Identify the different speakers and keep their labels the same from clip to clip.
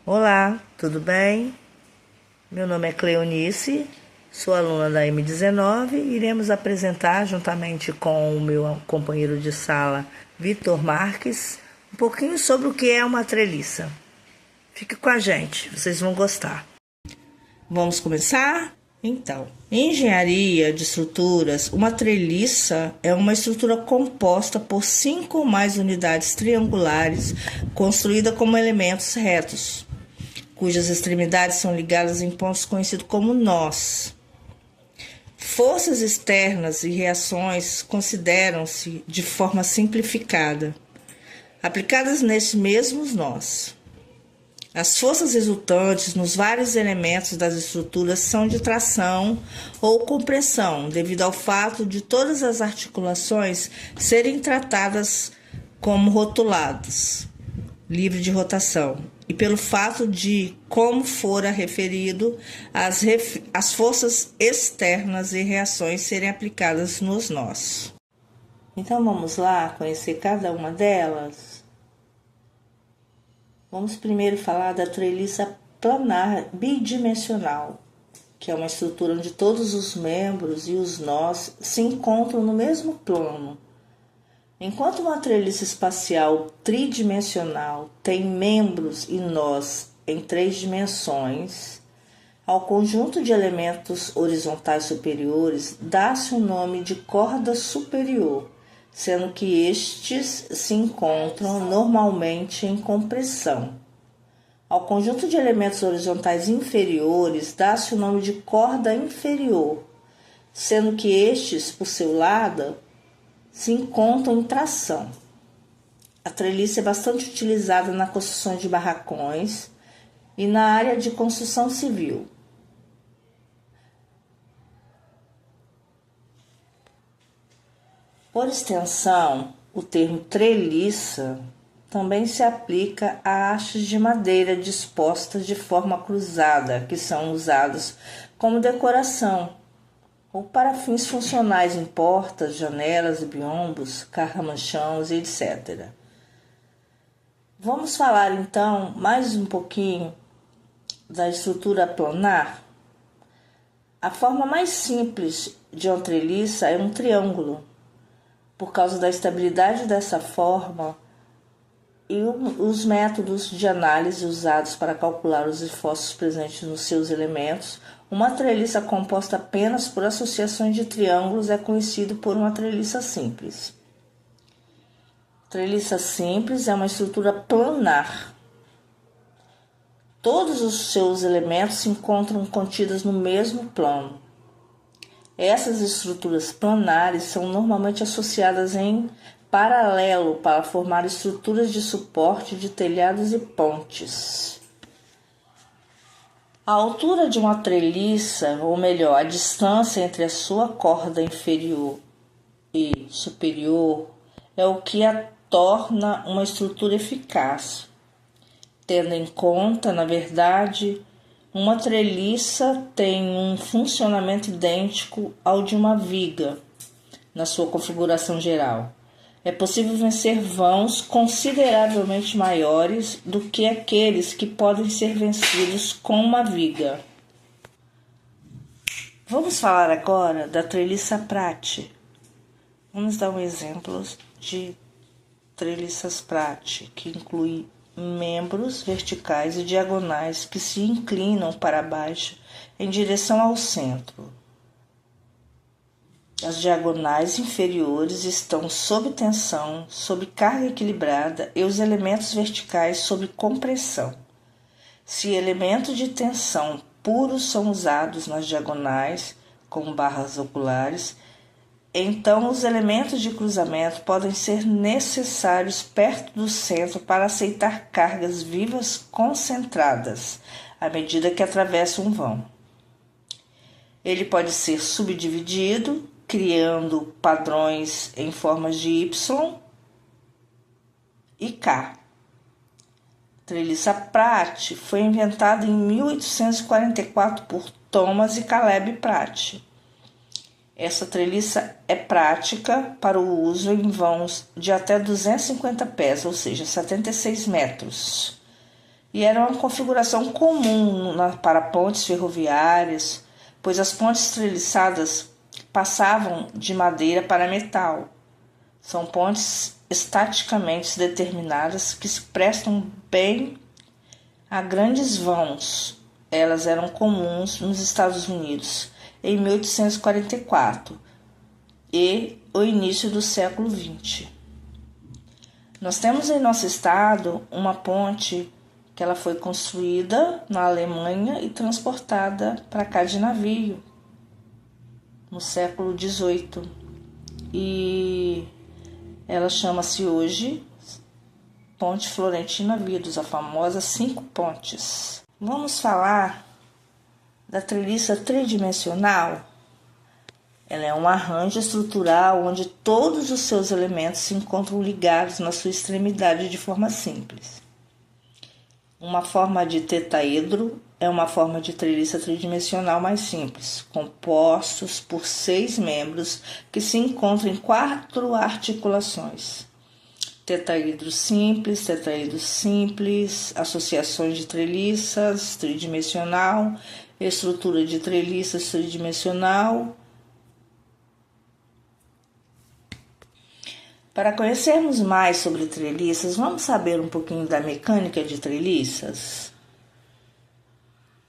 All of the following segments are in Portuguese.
Speaker 1: Olá, tudo bem? Meu nome é Cleonice, sou aluna da M19 e iremos apresentar, juntamente com o meu companheiro de sala, Vitor Marques, um pouquinho sobre o que é uma treliça. Fique com a gente, vocês vão gostar. Vamos começar? Então, em engenharia de estruturas, uma treliça é uma estrutura composta por 5 ou mais unidades triangulares construída como elementos retos, cujas extremidades são ligadas em pontos conhecidos como nós. Forças externas e reações consideram-se de forma simplificada, aplicadas nesses mesmos nós. As forças resultantes nos vários elementos das estruturas são de tração ou compressão, devido ao fato de todas as articulações serem tratadas como rotuladas, livre de rotação, e pelo fato de, como fora referido, as forças externas e reações serem aplicadas nos nós. Então vamos lá conhecer cada uma delas? Vamos primeiro falar da treliça planar bidimensional, que é uma estrutura onde todos os membros e os nós se encontram no mesmo plano. Enquanto uma treliça espacial tridimensional tem membros e nós em 3 dimensões, ao conjunto de elementos horizontais superiores dá-se o nome de corda superior, sendo que estes se encontram normalmente em compressão. Ao conjunto de elementos horizontais inferiores dá-se o nome de corda inferior, sendo que estes, por seu lado, se encontram em tração. A treliça é bastante utilizada na construção de barracões e na área de construção civil. Por extensão, o termo treliça também se aplica a hastes de madeira dispostas de forma cruzada, que são usados como decoração ou para fins funcionais em portas, janelas, biombos, carramanchões, etc. Vamos falar então mais um pouquinho da estrutura planar. A forma mais simples de uma treliça é um triângulo. Por causa da estabilidade dessa forma e os métodos de análise usados para calcular os esforços presentes nos seus elementos, uma treliça composta apenas por associações de triângulos é conhecida por uma treliça simples. Treliça simples é uma estrutura planar. Todos os seus elementos se encontram contidos no mesmo plano. Essas estruturas planares são normalmente associadas em paralelo para formar estruturas de suporte de telhados e pontes. A altura de uma treliça, ou melhor, a distância entre a sua corda inferior e superior, é o que a torna uma estrutura eficaz, tendo em conta, na verdade, uma treliça tem um funcionamento idêntico ao de uma viga na sua configuração geral. É possível vencer vãos consideravelmente maiores do que aqueles que podem ser vencidos com uma viga. Vamos falar agora da treliça Pratt. Vamos dar um exemplo de treliças Pratt, que inclui membros verticais e diagonais que se inclinam para baixo em direção ao centro. As diagonais inferiores estão sob tensão, sob carga equilibrada e os elementos verticais sob compressão. Se elementos de tensão puros são usados nas diagonais, como barras oculares, então os elementos de cruzamento podem ser necessários perto do centro para aceitar cargas vivas concentradas à medida que atravessam um vão. Ele pode ser subdividido, criando padrões em formas de Y e K. Treliça Pratt foi inventada em 1844 por Thomas e Caleb Pratt. Essa treliça é prática para o uso em vãos de até 250 pés, ou seja, 76 metros. e era uma configuração comum para pontes ferroviárias, pois as pontes treliçadas passavam de madeira para metal. São pontes estaticamente determinadas que se prestam bem a grandes vãos. Elas eram comuns nos Estados Unidos em 1844 e o início do século XX. Nós temos em nosso estado uma ponte que ela foi construída na Alemanha e transportada para cá de navio no século XVIII. E ela chama-se hoje Ponte Florentina Vidos, a famosa 5 pontes. Vamos falar da treliça tridimensional. Ela é um arranjo estrutural onde todos os seus elementos se encontram ligados na sua extremidade de forma simples. Uma forma de tetaedro é uma forma de treliça tridimensional mais simples, compostos por 6 membros que se encontram em 4 articulações. Tetaedro simples, associações de treliças tridimensional, estrutura de treliças tridimensional. Para conhecermos mais sobre treliças, vamos saber um pouquinho da mecânica de treliças?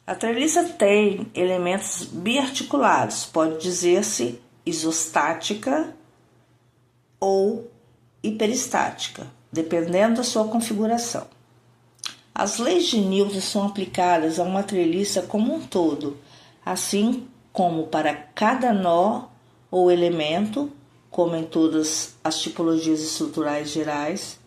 Speaker 1: A treliça tem elementos biarticulados, pode dizer-se isostática ou hiperestática, dependendo da sua configuração. As leis de Newton são aplicadas a uma treliça como um todo, assim como para cada nó ou elemento, como em todas as tipologias estruturais gerais.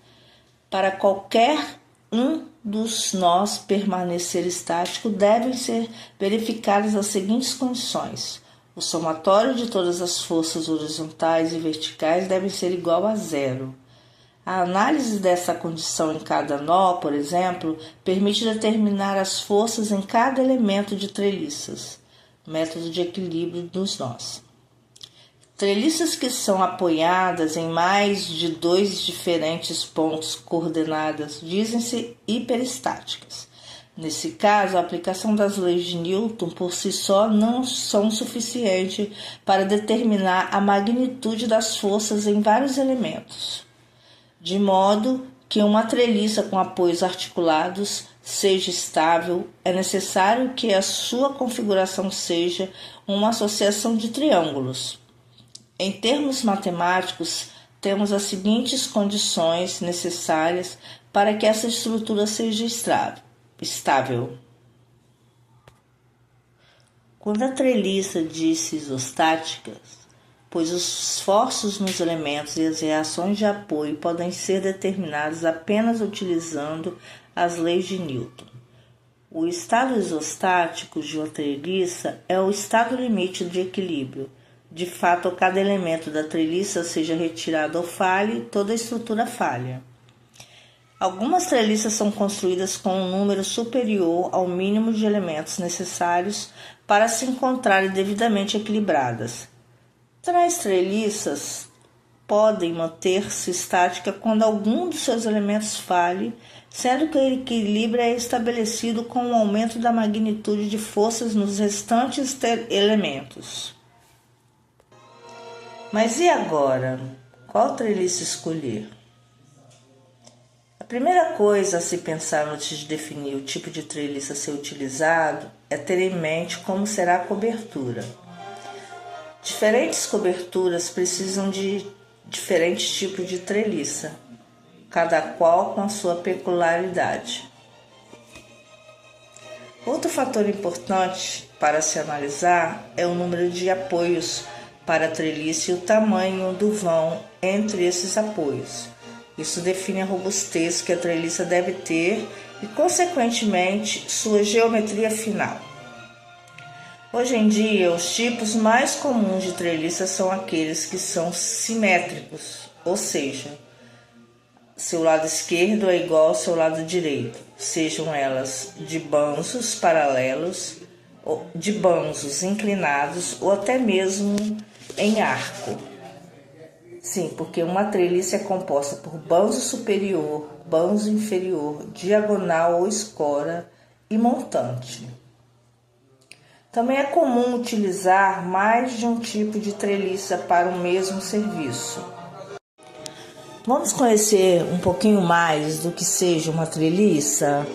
Speaker 1: Para qualquer um dos nós permanecer estático, devem ser verificadas as seguintes condições. O somatório de todas as forças horizontais e verticais deve ser igual a 0. A análise dessa condição em cada nó, por exemplo, permite determinar as forças em cada elemento de treliças. Método de equilíbrio dos nós. Treliças que são apoiadas em mais de 2 diferentes pontos coordenadas dizem-se hiperestáticas. Nesse caso, a aplicação das leis de Newton por si só não são suficientes para determinar a magnitude das forças em vários elementos, de modo que uma treliça com apoios articulados seja estável, é necessário que a sua configuração seja uma associação de triângulos. Em termos matemáticos, temos as seguintes condições necessárias para que essa estrutura seja estável. Quando a treliça diz isostática, pois os esforços nos elementos e as reações de apoio podem ser determinados apenas utilizando as leis de Newton. O estado isostático de uma treliça é o estado limite de equilíbrio. De fato, cada elemento da treliça seja retirado ou falhe, toda a estrutura falha. Algumas treliças são construídas com um número superior ao mínimo de elementos necessários para se encontrarem devidamente equilibradas. Tais treliças podem manter-se estática quando algum dos seus elementos falhe, sendo que o equilíbrio é estabelecido com o aumento da magnitude de forças nos restantes elementos. Mas e agora? Qual treliça escolher? A primeira coisa a se pensar antes de definir o tipo de treliça a ser utilizado é ter em mente como será a cobertura. Diferentes coberturas precisam de diferentes tipos de treliça, cada qual com a sua peculiaridade. Outro fator importante para se analisar é o número de apoios para a treliça e o tamanho do vão entre esses apoios. Isso define a robustez que a treliça deve ter e, consequentemente, sua geometria final. Hoje em dia, os tipos mais comuns de treliça são aqueles que são simétricos, ou seja, seu lado esquerdo é igual ao seu lado direito, sejam elas de banzos paralelos, de banzos inclinados ou até mesmo em arco. Sim, porque uma treliça é composta por banzo superior, banzo inferior, diagonal ou escora e montante. Também é comum utilizar mais de um tipo de treliça para o mesmo serviço. Vamos conhecer um pouquinho mais do que seja uma treliça?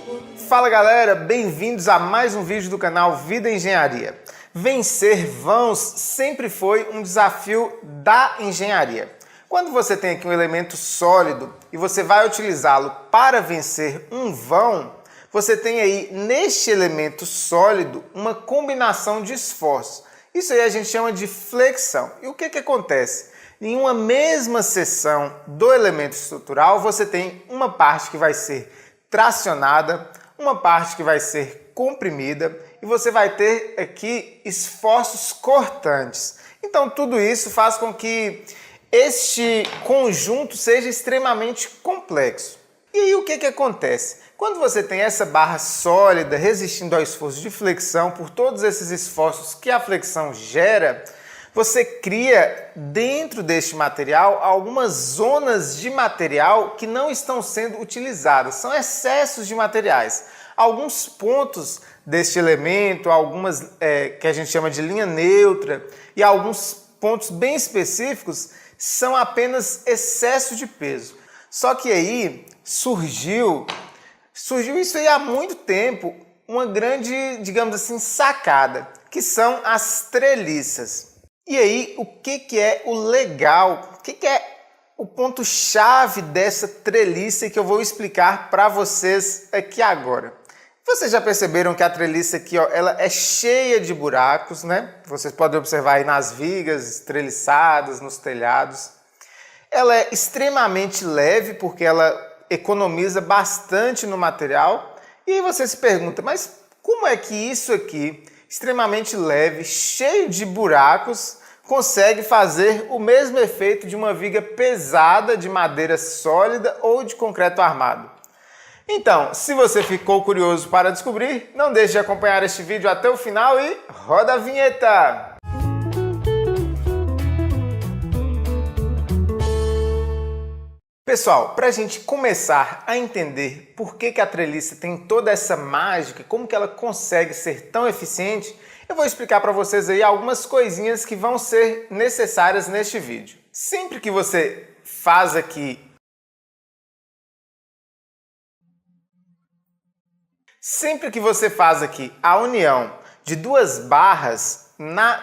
Speaker 2: Fala galera, bem-vindos a mais um vídeo do canal Vida Engenharia. Vencer vãos sempre foi um desafio da engenharia. Quando você tem aqui um elemento sólido e você vai utilizá-lo para vencer um vão, você tem aí neste elemento sólido uma combinação de esforços. Isso aí a gente chama de flexão. E o que acontece? Em uma mesma seção do elemento estrutural, você tem uma parte que vai ser tracionada, uma parte que vai ser comprimida e você vai ter aqui esforços cortantes. Então tudo isso faz com que este conjunto seja extremamente complexo. E aí o que acontece? Quando você tem essa barra sólida resistindo ao esforço de flexão, por todos esses esforços que a flexão gera, você cria dentro deste material algumas zonas de material que não estão sendo utilizadas, são excessos de materiais. Alguns pontos deste elemento, algumas que a gente chama de linha neutra e alguns pontos bem específicos são apenas excesso de peso. Só que aí surgiu isso aí há muito tempo, uma grande, digamos assim, sacada, que são as treliças. E aí, o que é o legal? O que é o ponto-chave dessa treliça que eu vou explicar para vocês aqui agora? Vocês já perceberam que a treliça aqui, ó, ela é cheia de buracos, né? Vocês podem observar aí nas vigas treliçadas, nos telhados. Ela é extremamente leve porque ela economiza bastante no material. E aí você se pergunta, mas como é que isso aqui, extremamente leve, cheio de buracos, consegue fazer o mesmo efeito de uma viga pesada de madeira sólida ou de concreto armado? Então, se você ficou curioso para descobrir, não deixe de acompanhar este vídeo até o final e roda a vinheta! Pessoal, para a gente começar a entender por que a treliça tem toda essa mágica, como que ela consegue ser tão eficiente, eu vou explicar para vocês aí algumas coisinhas que vão ser necessárias neste vídeo. Sempre que você faz aqui a união de duas barras na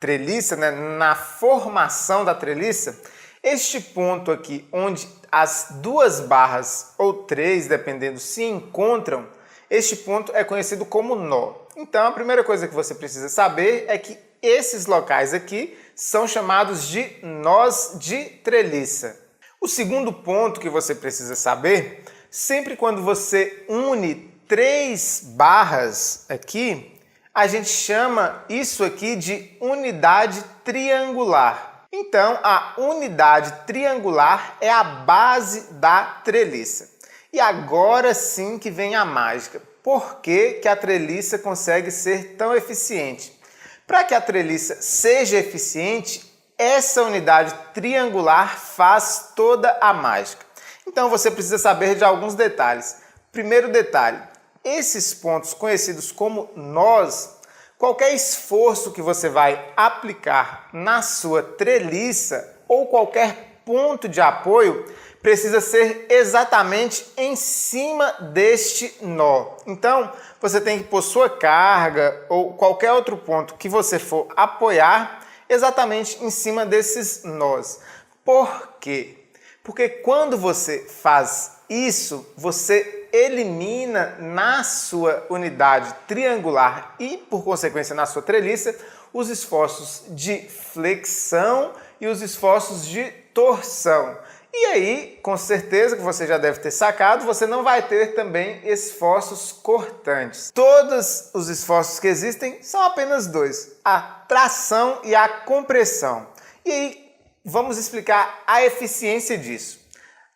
Speaker 2: treliça, né, na formação da treliça, este ponto aqui onde as duas barras, ou três, dependendo, se encontram, este ponto é conhecido como nó. Então, a primeira coisa que você precisa saber é que esses locais aqui são chamados de nós de treliça. O segundo ponto que você precisa saber, sempre quando você une três barras aqui, a gente chama isso aqui de unidade triangular. Então, a unidade triangular é a base da treliça. E agora sim que vem a mágica. Por que a treliça consegue ser tão eficiente? Para que a treliça seja eficiente, essa unidade triangular faz toda a mágica. Então, você precisa saber de alguns detalhes. Primeiro detalhe, esses pontos conhecidos como nós, qualquer esforço que você vai aplicar na sua treliça ou qualquer ponto de apoio precisa ser exatamente em cima deste nó. Então, você tem que pôr sua carga ou qualquer outro ponto que você for apoiar exatamente em cima desses nós. Por quê? Porque quando você faz isso, você elimina na sua unidade triangular e, por consequência, na sua treliça, os esforços de flexão e os esforços de torção. E aí, com certeza que você já deve ter sacado, você não vai ter também esforços cortantes. Todos os esforços que existem são apenas dois, a tração e a compressão. E aí, vamos explicar a eficiência disso.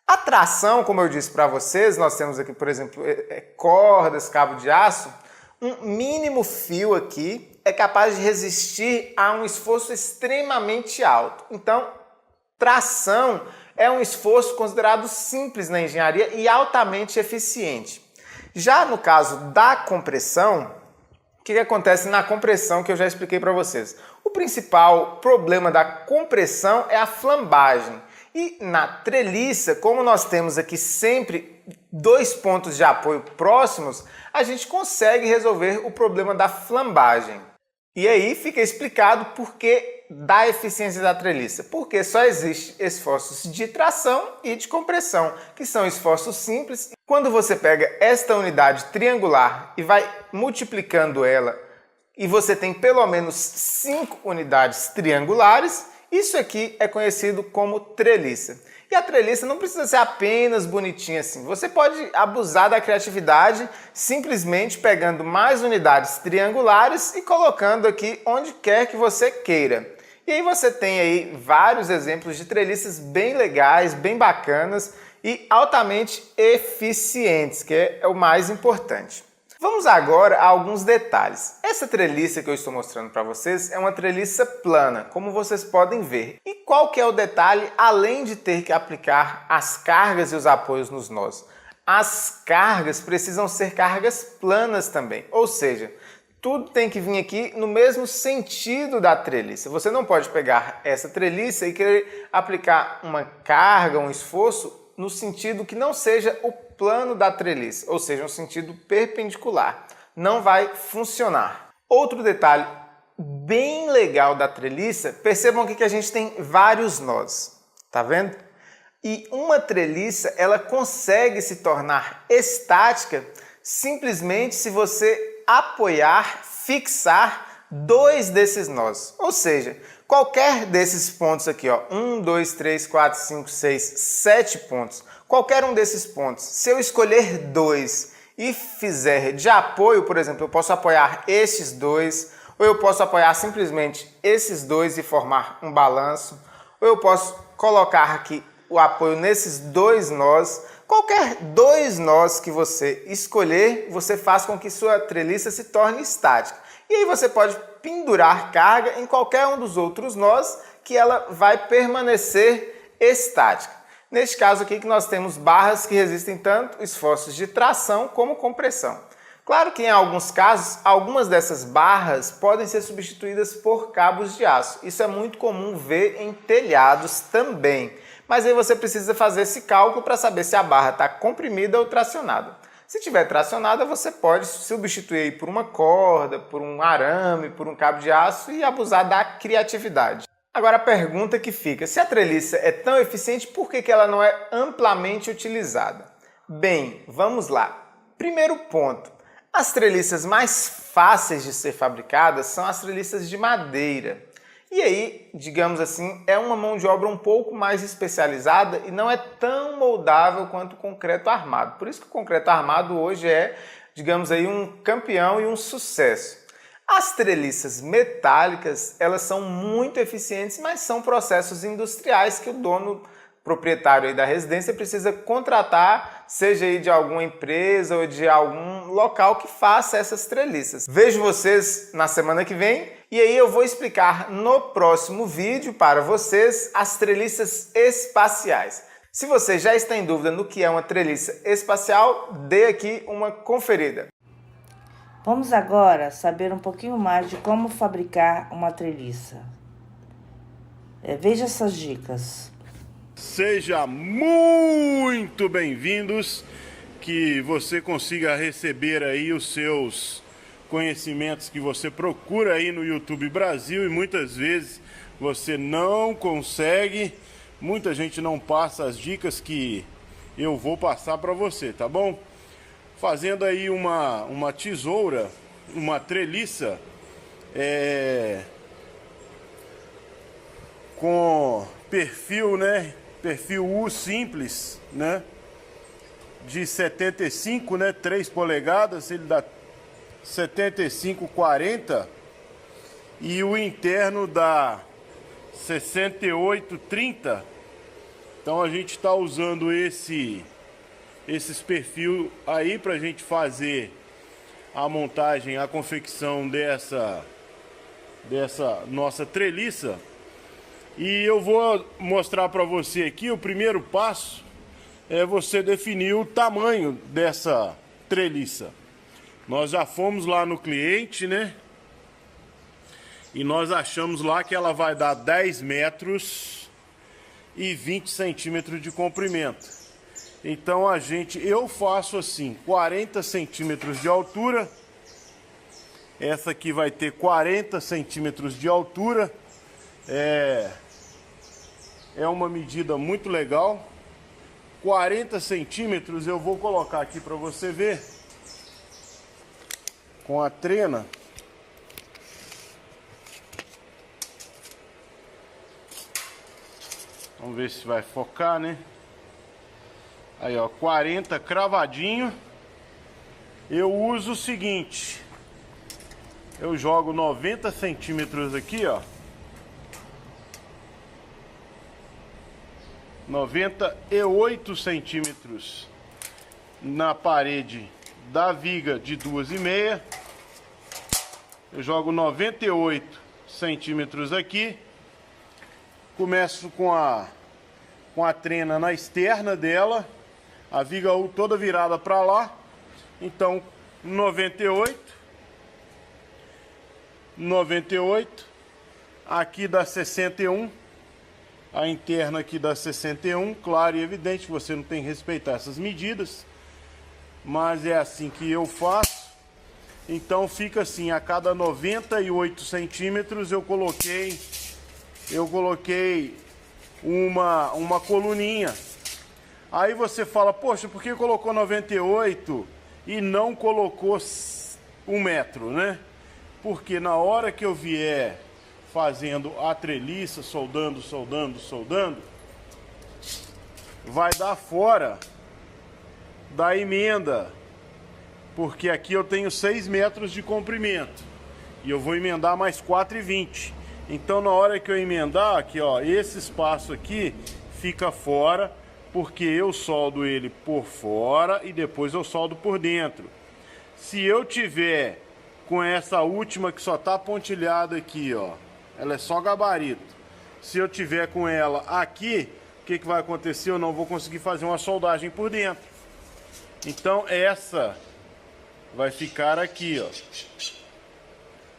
Speaker 2: A tração, como eu disse para vocês, nós temos aqui, por exemplo, cordas, cabo de aço. Um mínimo fio aqui é capaz de resistir a um esforço extremamente alto. Então, tração é um esforço considerado simples na engenharia e altamente eficiente. Já no caso da compressão, o que acontece na compressão que eu já expliquei para vocês? O principal problema da compressão é a flambagem. E na treliça, como nós temos aqui sempre dois pontos de apoio próximos, a gente consegue resolver o problema da flambagem. E aí fica explicado por que da eficiência da treliça. Porque só existe esforços de tração e de compressão, que são esforços simples. Quando você pega esta unidade triangular e vai multiplicando ela, e você tem pelo menos 5 unidades triangulares, isso aqui é conhecido como treliça. E a treliça não precisa ser apenas bonitinha assim. Você pode abusar da criatividade simplesmente pegando mais unidades triangulares e colocando aqui onde quer que você queira. E aí você tem aí vários exemplos de treliças bem legais, bem bacanas e altamente eficientes, que é o mais importante. Vamos agora a alguns detalhes. Essa treliça que eu estou mostrando para vocês é uma treliça plana, como vocês podem ver. E qual que é o detalhe, além de ter que aplicar as cargas e os apoios nos nós? As cargas precisam ser cargas planas também, ou seja, tudo tem que vir aqui no mesmo sentido da treliça. Você não pode pegar essa treliça e querer aplicar uma carga, um esforço no sentido que não seja o plano da treliça, ou seja, um sentido perpendicular. Não vai funcionar. Outro detalhe bem legal da treliça, percebam aqui que a gente tem vários nós, tá vendo? E uma treliça, ela consegue se tornar estática simplesmente se você apoiar, fixar 2 desses nós. Ou seja, qualquer desses pontos aqui, ó, 1, 2, 3, 4, 5, 6, 7 pontos, qualquer um desses pontos, se eu escolher 2 e fizer de apoio, por exemplo, eu posso apoiar esses 2, ou eu posso apoiar simplesmente esses 2 e formar um balanço, ou eu posso colocar aqui o apoio nesses 2 nós. Qualquer 2 nós que você escolher, você faz com que sua treliça se torne estática. E aí você pode pendurar carga em qualquer um dos outros nós que ela vai permanecer estática. Neste caso aqui que nós temos barras que resistem tanto esforços de tração como compressão. Claro que em alguns casos, algumas dessas barras podem ser substituídas por cabos de aço. Isso é muito comum ver em telhados também. Mas aí você precisa fazer esse cálculo para saber se a barra está comprimida ou tracionada. Se estiver tracionada, você pode substituir por uma corda, por um arame, por um cabo de aço e abusar da criatividade. Agora a pergunta que fica, se a treliça é tão eficiente, por que ela não é amplamente utilizada? Bem, vamos lá. Primeiro ponto, as treliças mais fáceis de ser fabricadas são as treliças de madeira. E aí, digamos assim, é uma mão de obra um pouco mais especializada e não é tão moldável quanto o concreto armado. Por isso que o concreto armado hoje é, digamos aí, um campeão e um sucesso. As treliças metálicas, elas são muito eficientes, mas são processos industriais que o dono proprietário aí da residência precisa contratar, seja aí de alguma empresa ou de algum local que faça essas treliças. Vejo vocês na semana que vem e aí eu vou explicar no próximo vídeo para vocês as treliças espaciais. Se você já está em dúvida no que é uma treliça espacial, dê aqui uma conferida.
Speaker 1: Vamos agora saber um pouquinho mais de como fabricar uma treliça. Veja essas dicas.
Speaker 3: Seja muito bem-vindos, que você consiga receber aí os seus conhecimentos que você procura aí no YouTube Brasil e muitas vezes você não consegue, muita gente não passa as dicas que eu vou passar para você, tá bom? Fazendo aí uma tesoura, uma treliça com perfil, né? Perfil U simples, né? De 75, né? 3 polegadas, ele dá 75/40 e o interno dá 68/30. Então a gente está usando esses perfil aí para a gente fazer a montagem, a confecção dessa nossa treliça. E eu vou mostrar para você aqui, o primeiro passo é você definir o tamanho dessa treliça. Nós já fomos lá no cliente, né? E nós achamos lá que ela vai dar 10 metros e 20 centímetros de comprimento. Então eu faço assim, 40 centímetros de altura. Essa aqui vai ter 40 centímetros de altura. É uma medida muito legal. 40 centímetros eu vou colocar aqui para você ver. Com a trena. Vamos ver se vai focar, né? Aí, ó, 40 cravadinho. Eu uso o seguinte. Eu jogo 90 centímetros aqui, ó. 98 centímetros na parede da viga de 2,5. Eu jogo 98 centímetros aqui. Começo com a trena na externa dela. A viga toda virada para lá. Então, 98. Aqui dá 61. A interna aqui dá 61. Claro e evidente, você não tem que respeitar essas medidas. Mas é assim que eu faço. Então fica assim, a cada 98 centímetros eu coloquei uma coluninha. Aí você fala, poxa, por que colocou 98 e não colocou 1 metro, né? Porque na hora que eu vier fazendo a treliça, soldando, vai dar fora da emenda. Porque aqui eu tenho 6 metros de comprimento. E eu vou emendar mais 4,20. Então na hora que eu emendar aqui, ó, esse espaço aqui fica fora, porque eu soldo ele por fora e depois eu soldo por dentro. Se eu tiver com essa última que só tá pontilhada aqui, ó, ela é só gabarito. Se eu tiver com ela aqui, o que vai acontecer? Eu não vou conseguir fazer uma soldagem por dentro. Então essa vai ficar aqui, ó.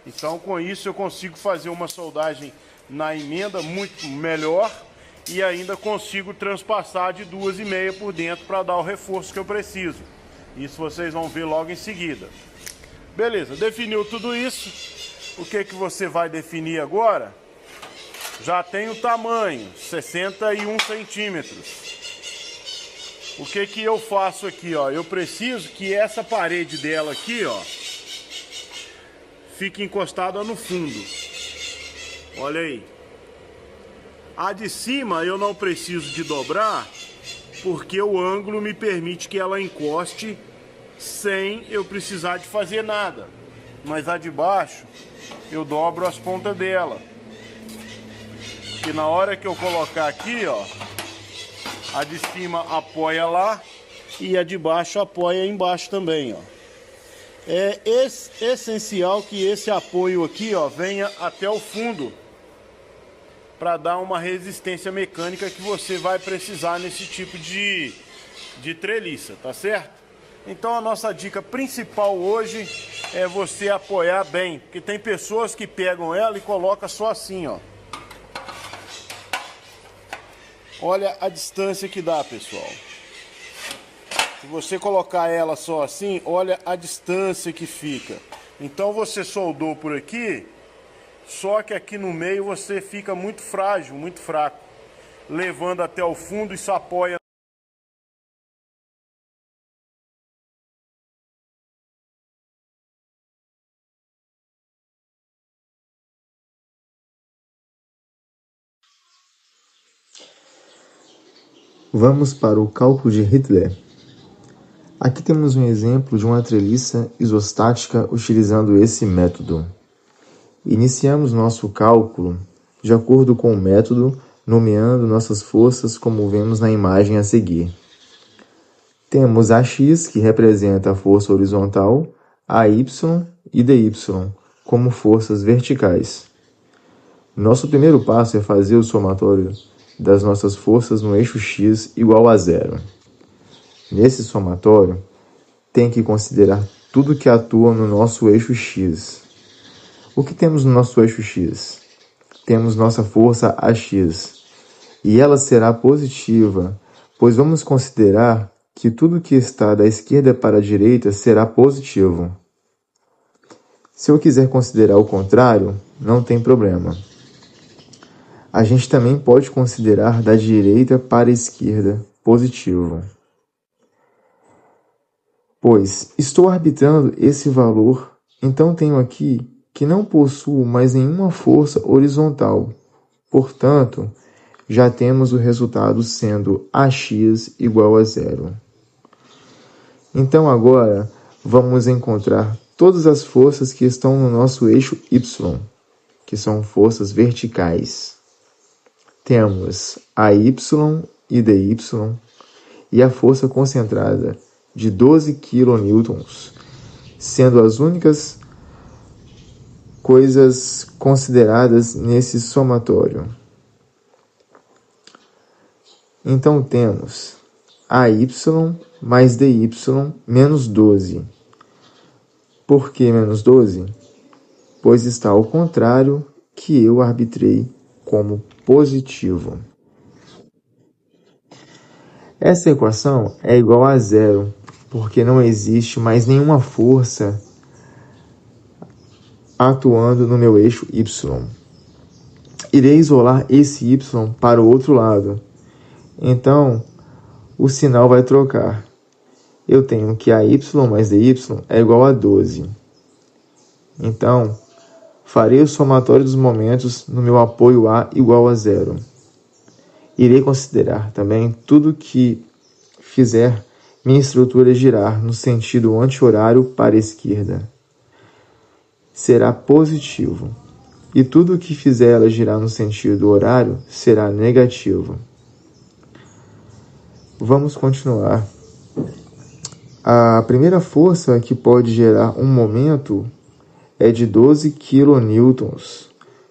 Speaker 3: Então com isso eu consigo fazer uma soldagem na emenda muito melhor e ainda consigo transpassar de 2,5 por dentro para dar o reforço que eu preciso. Isso vocês vão ver logo em seguida. Beleza, definiu tudo isso. O que você vai definir agora? Já tem o tamanho, 61 centímetros. O que eu faço aqui, ó? Eu preciso que essa parede dela aqui, ó, fique encostada no fundo. Olha aí. A de cima eu não preciso de dobrar, porque o ângulo me permite que ela encoste sem eu precisar de fazer nada. Mas a de baixo eu dobro as pontas dela. E na hora que eu colocar aqui, ó, a de cima apoia lá e a de baixo apoia embaixo também, ó. É essencial que esse apoio aqui, ó, venha até o fundo para dar uma resistência mecânica que você vai precisar nesse tipo de treliça, tá certo? Então a nossa dica principal hoje é você apoiar bem, porque tem pessoas que pegam ela e colocam só assim, ó. Olha a distância que dá, pessoal. Se você colocar ela só assim, olha a distância que fica. Então você soldou por aqui, só que aqui no meio você fica muito frágil, muito fraco. Levando até o fundo, isso apoia.
Speaker 4: Vamos para o cálculo de Hitler. Aqui temos um exemplo de uma treliça isostática utilizando esse método. Iniciamos nosso cálculo de acordo com o método, nomeando nossas forças como vemos na imagem a seguir. Temos AX, que representa a força horizontal, AY e DY como forças verticais. Nosso primeiro passo é fazer o somatório das nossas forças no eixo x igual a 0. Nesse somatório, tem que considerar tudo que atua no nosso eixo x. O que temos no nosso eixo x? Temos nossa força AX, e ela será positiva, pois vamos considerar que tudo que está da esquerda para a direita será positivo. Se eu quiser considerar o contrário, não tem problema. A gente também pode considerar da direita para a esquerda positivo. Pois estou arbitrando esse valor, então tenho aqui que não possuo mais nenhuma força horizontal. Portanto, já temos o resultado sendo AX igual a 0. Então agora vamos encontrar todas as forças que estão no nosso eixo Y, que são forças verticais. Temos AY e DY e a força concentrada de 12 kN, sendo as únicas coisas consideradas nesse somatório. Então temos AY mais DY menos 12. Por que menos 12? Pois está ao contrário que eu arbitrei como positivo. Essa equação é igual a 0, porque não existe mais nenhuma força atuando no meu eixo Y. Irei isolar esse Y para o outro lado. Então, o sinal vai trocar. Eu tenho que AY mais DY é igual a 12. Então, farei o somatório dos momentos no meu apoio A igual a 0. Irei considerar também tudo que fizer minha estrutura girar no sentido anti-horário para a esquerda. Será positivo. E tudo que fizer ela girar no sentido horário será negativo. Vamos continuar. A primeira força que pode gerar um momento é de 12 kN,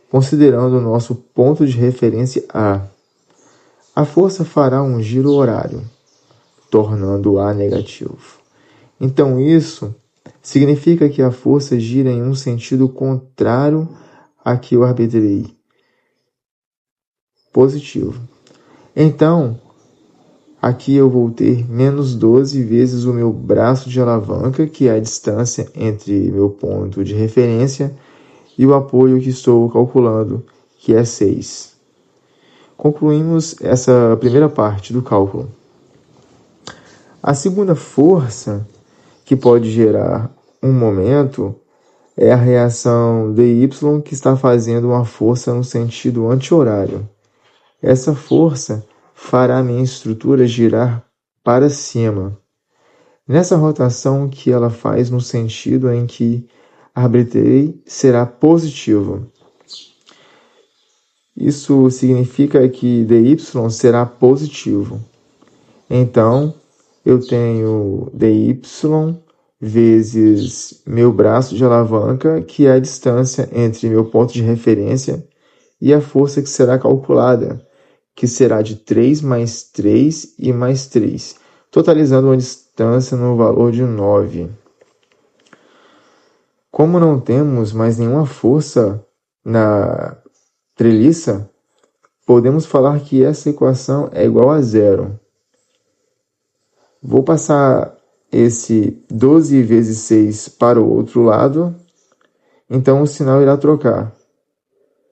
Speaker 4: considerando o nosso ponto de referência A. A força fará um giro horário, tornando A negativo. Então isso significa que a força gira em um sentido contrário a que eu arbitrei, positivo. Então, aqui eu vou ter menos 12 vezes o meu braço de alavanca, que é a distância entre meu ponto de referência e o apoio que estou calculando, que é 6. Concluímos essa primeira parte do cálculo. A segunda força que pode gerar um momento é a reação DY, que está fazendo uma força no sentido anti-horário. Essa força fará a minha estrutura girar para cima. Nessa rotação que ela faz no sentido em que arbitrei será positivo. Isso significa que DY será positivo. Então, eu tenho DY vezes meu braço de alavanca, que é a distância entre meu ponto de referência e a força que será calculada, que será de 3 mais 3 e mais 3, totalizando uma distância no valor de 9. Como não temos mais nenhuma força na treliça, podemos falar que essa equação é igual a 0. Vou passar esse 12 vezes 6 para o outro lado, então o sinal irá trocar.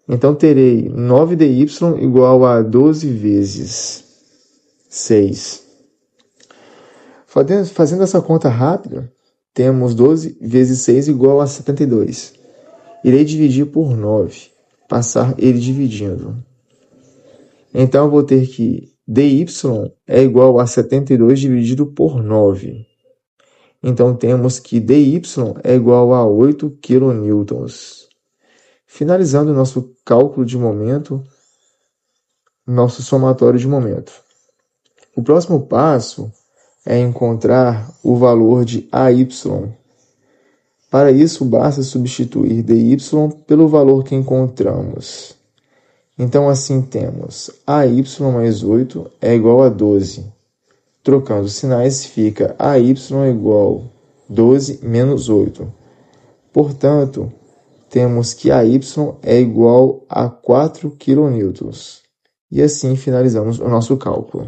Speaker 4: Então terei 9dy igual a 12 vezes 6. Fazendo essa conta rápida, temos 12 vezes 6 igual a 72. Irei dividir por 9, passar ele dividindo. Então eu vou ter que dy é igual a 72 dividido por 9. Então temos que dy é igual a 8 kN. Finalizando o nosso cálculo de momento, nosso somatório de momento. O próximo passo é encontrar o valor de AY. Para isso, basta substituir dy pelo valor que encontramos. Então, assim temos AY mais 8 é igual a 12. Trocando sinais, fica AY igual 12 menos 8. Portanto, temos que AY é igual a 4 kN. E assim finalizamos o nosso cálculo.